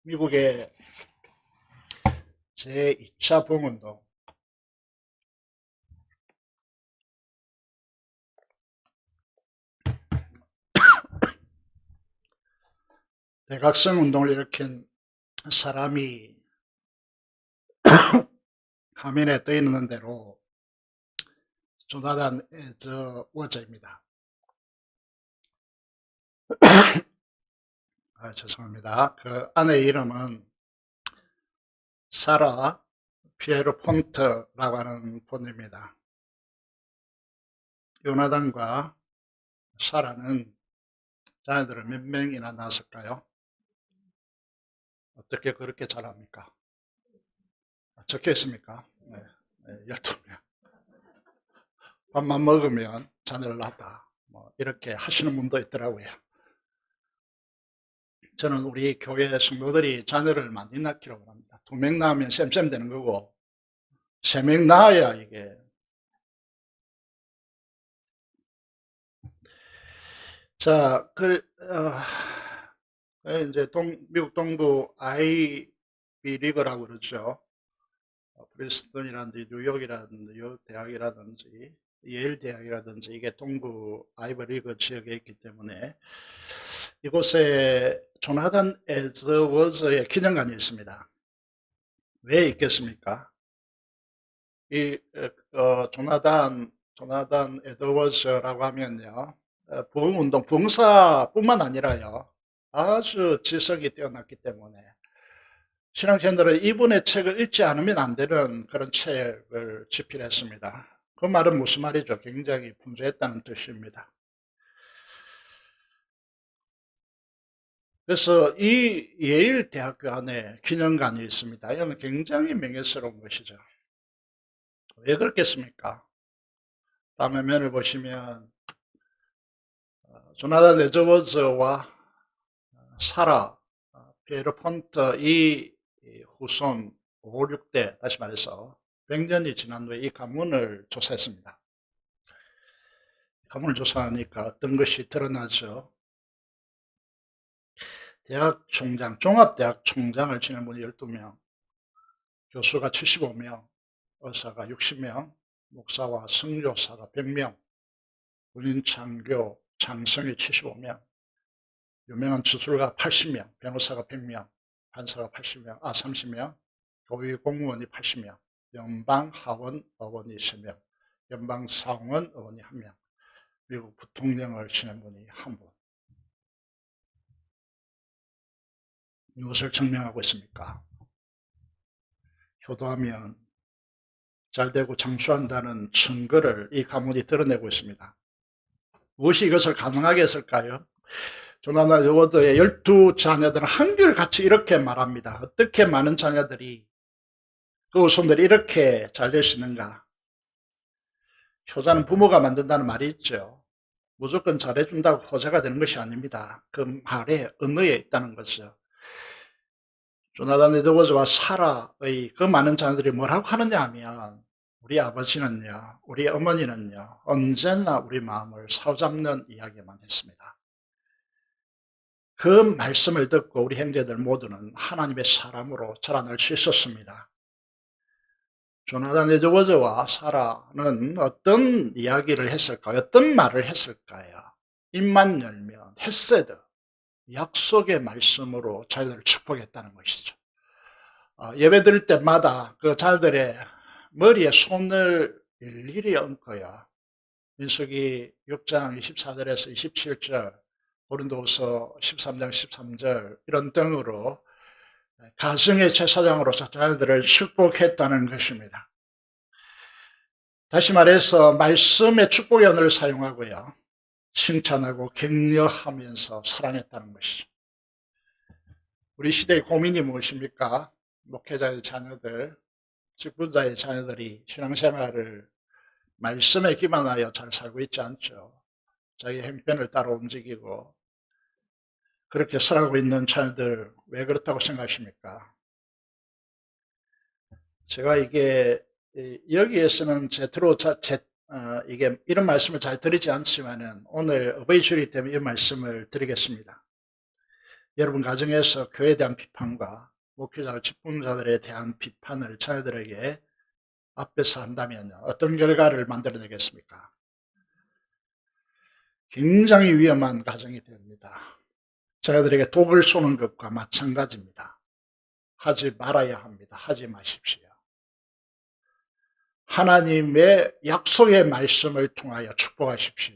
미국의 제2차 부흥운동, 대각성 운동을 일으킨 사람이 화면에 떠 있는 대로 조나단 워저입니다. 죄송합니다. 그 아내의 이름은 사라 피에로 폰트라고 하는 분입니다. 요나단과 사라는 자녀들을 몇 명이나 낳았을까요? 어떻게 그렇게 잘합니까? 적혀 있습니까? 네, 12명. 밥만 먹으면 자녀를 낳았다. 뭐 이렇게 하시는 분도 있더라고요. 저는 우리 교회 성도들이 자녀를 많이 낳기를 원합니다. 2명 낳으면 쌤쌤 되는 거고 3명 낳아야 이게. 자, 이제 미국 동부 아이비 리그라고 그러죠. 프린스턴이라든지 뉴욕이라든지 뉴욕 대학이라든지 예일 대학이라든지 이게 동부 아이비 리그 지역에 있기 때문에 이곳에 조나단 에드워즈의 기념관이 있습니다. 왜 있겠습니까? 이 조나단 조나단 에드워즈라고 하면요, 부흥운동, 부흥사뿐만 아니라요, 아주 지성이 뛰어났기 때문에 신앙생들은 이분의 책을 읽지 않으면 안 되는 그런 책을 집필했습니다. 그 말은 무슨 말이죠? 굉장히 풍조했다는 뜻입니다. 그래서 이 예일 대학교 안에 기념관이 있습니다. 이건 굉장히 명예스러운 것이죠. 왜 그렇겠습니까? 다음 화면을 보시면 조나단 에드워즈와 사라 피에르폰트 이 후손 5, 6대, 다시 말해서 100년이 지난 후에 이 가문을 조사했습니다. 가문을 조사하니까 어떤 것이 드러나죠? 대학 총장, 종합대학 총장을 지낸 분이 12명, 교수가 75명, 의사가 60명, 목사와 선교사가 100명, 군인 장교, 장성이 75명, 유명한 주술가 80명, 변호사가 100명, 판사가 80명, 30명, 고위 공무원이 80명, 연방 하원 의원이 3명, 연방 상원 의원이 1명, 미국 부통령을 지낸 분이 1분. 무엇을 증명하고 있습니까? 효도하면 잘되고 장수한다는 증거를 이 가문이 드러내고 있습니다. 무엇이 이것을 가능하게 했을까요? 조나단 에드워드의 12자녀들은 한결같이 이렇게 말합니다. 어떻게 많은 자녀들이, 그 후손들이 이렇게 잘 될 수 있는가? 효자는 부모가 만든다는 말이 있죠. 무조건 잘해준다고 효자가 되는 것이 아닙니다. 그 말에 은혜에 있다는 거죠. 조나단 에드워즈와 사라의 그 많은 자녀들이 뭐라고 하느냐 하면, 우리 아버지는요, 우리 어머니는요, 언제나 우리 마음을 사로잡는 이야기만 했습니다. 그 말씀을 듣고 우리 형제들 모두는 하나님의 사람으로 자라날 수 있었습니다. 조나단 에드워즈와 사라는 어떤 이야기를 했을까요? 어떤 말을 했을까요? 입만 열면 헤세드, 약속의 말씀으로 자녀들을 축복했다는 것이죠. 예배 드릴 때마다 그 자녀들의 머리에 손을 일일이 얹고요. 민수기 6장 24절에서 27절, 고린도후서 13장 13절 이런 등으로 가정의 제사장으로서 자녀들을 축복했다는 것입니다. 다시 말해서 말씀의 축복의 언어를 사용하고요, 칭찬하고 격려하면서 사랑했다는 것이죠. 우리 시대의 고민이 무엇입니까? 목회자의 자녀들, 직분자의 자녀들이 신앙생활을 말씀에 기반하여 잘 살고 있지 않죠. 자기 행편을 따라 움직이고 그렇게 살아가고 있는 자녀들, 왜 그렇다고 생각하십니까? 제가 이게 여기에서는 이게 이런 말씀을 잘 드리지 않지만은 오늘 어버이 주일이기 때문에 이 말씀을 드리겠습니다. 여러분 가정에서 교회에 대한 비판과 목회자, 직분자들에 대한 비판을 자녀들에게 앞에서 한다면 어떤 결과를 만들어내겠습니까? 굉장히 위험한 가정이 됩니다. 자녀들에게 독을 쏘는 것과 마찬가지입니다. 하지 말아야 합니다. 하지 마십시오. 하나님의 약속의 말씀을 통하여 축복하십시오.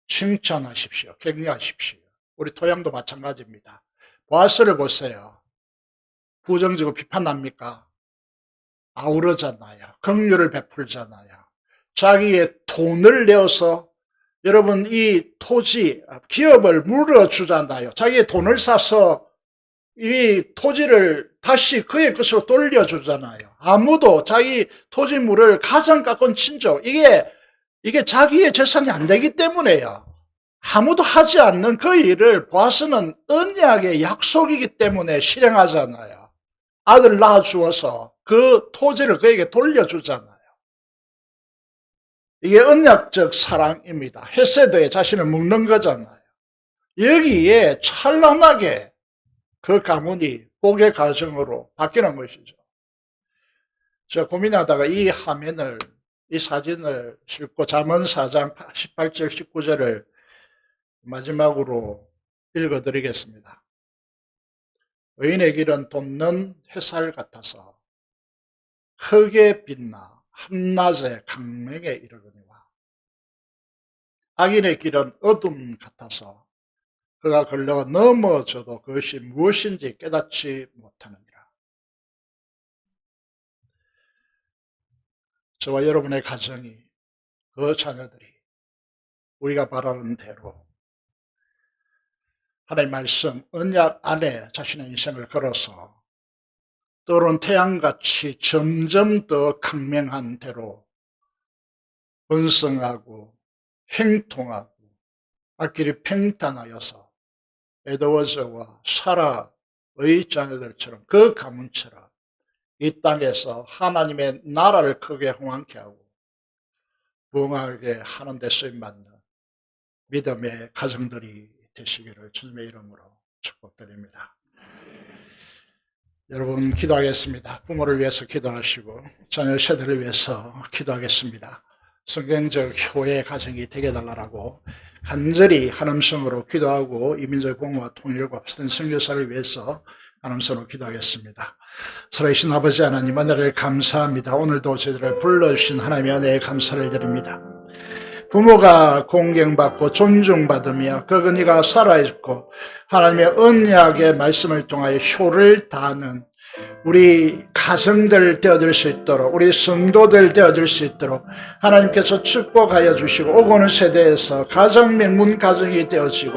칭찬하십시오. 격려하십시오. 우리 토양도 마찬가지입니다. 보아스를 보세요. 부정적으로 비판합니까? 아우르잖아요. 긍휼을 베풀잖아요. 자기의 돈을 내어서, 여러분 이 토지, 기업을 물어주잖아요. 자기의 돈을 사서 이 토지를 다시 그의 것으로 돌려주잖아요. 아무도 자기 토지물을 가장 가까운 친족, 이게 자기의 재산이 안 되기 때문에요. 아무도 하지 않는 그 일을 보아스는 언약의 약속이기 때문에 실행하잖아요. 아들 낳아주어서 그 토지를 그에게 돌려주잖아요. 이게 언약적 사랑입니다. 헤세드에 자신을 묶는 거잖아요. 여기에 찬란하게 그 가문이 복의 가정으로 바뀌는 것이죠. 제가 고민하다가 이 화면을, 이 사진을 싣고 잠언 4장 18절 19절을 마지막으로 읽어드리겠습니다. 의인의 길은 돋는 햇살 같아서 크게 빛나 한낮에 강명에 이르거니와 악인의 길은 어둠 같아서 그가 걸려 넘어져도 그것이 무엇인지 깨닫지 못하느니라. 저와 여러분의 가정이, 그 자녀들이 우리가 바라는 대로 하나님의 말씀, 언약 안에 자신의 인생을 걸어서 떠오른 태양같이 점점 더 강명한 대로 번성하고 행통하고 앞길이 평탄하여서 에드워즈와 사라의 자녀들처럼, 그 가문처럼 이 땅에서 하나님의 나라를 크게 흥왕케 하고 부흥하게 하는 데 쓰임받는 믿음의 가정들이 되시기를 주님의 이름으로 축복드립니다. 여러분, 기도하겠습니다. 부모를 위해서 기도하시고 자녀 세대를 위해서 기도하겠습니다. 성경적 효의 가정이 되게 해달라고 간절히 한음성으로 기도하고 이 민족의 복무와 통일과 비슷한 선교사를 위해서 한음성으로 기도하겠습니다. 살아계신 아버지 하나님, 은혜를 감사합니다. 오늘도 저희들을 불러주신 하나님의 은혜에 감사를 드립니다. 부모가 공경받고 존중받으며 그가 살아있고 하나님의 언약의 말씀을 통하여 효를 다하는 우리 가정들 되어질 수 있도록, 우리 성도들 되어질 수 있도록 하나님께서 축복하여 주시고, 오고 오는 세대에서 가정 명문 가정이 되어지고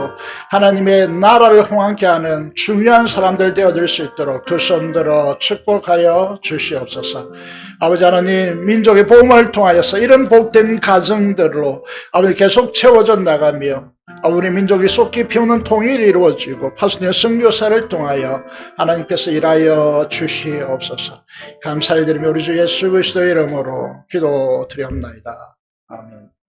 하나님의 나라를 흥왕케 하는 중요한 사람들 되어질 수 있도록 두 손 들어 축복하여 주시옵소서. 아버지 하나님, 민족의 복음을 통하여서 이런 복된 가정들로 아버지 계속 채워져 나가며 우리 민족이 속 깊이 오는 통일이 이루어지고 파수꾼의 선교사를 통하여 하나님께서 일하여 주시옵소서. 감사를 드리며 우리 주 예수 그리스도의 이름으로 기도드리옵나이다. 아멘.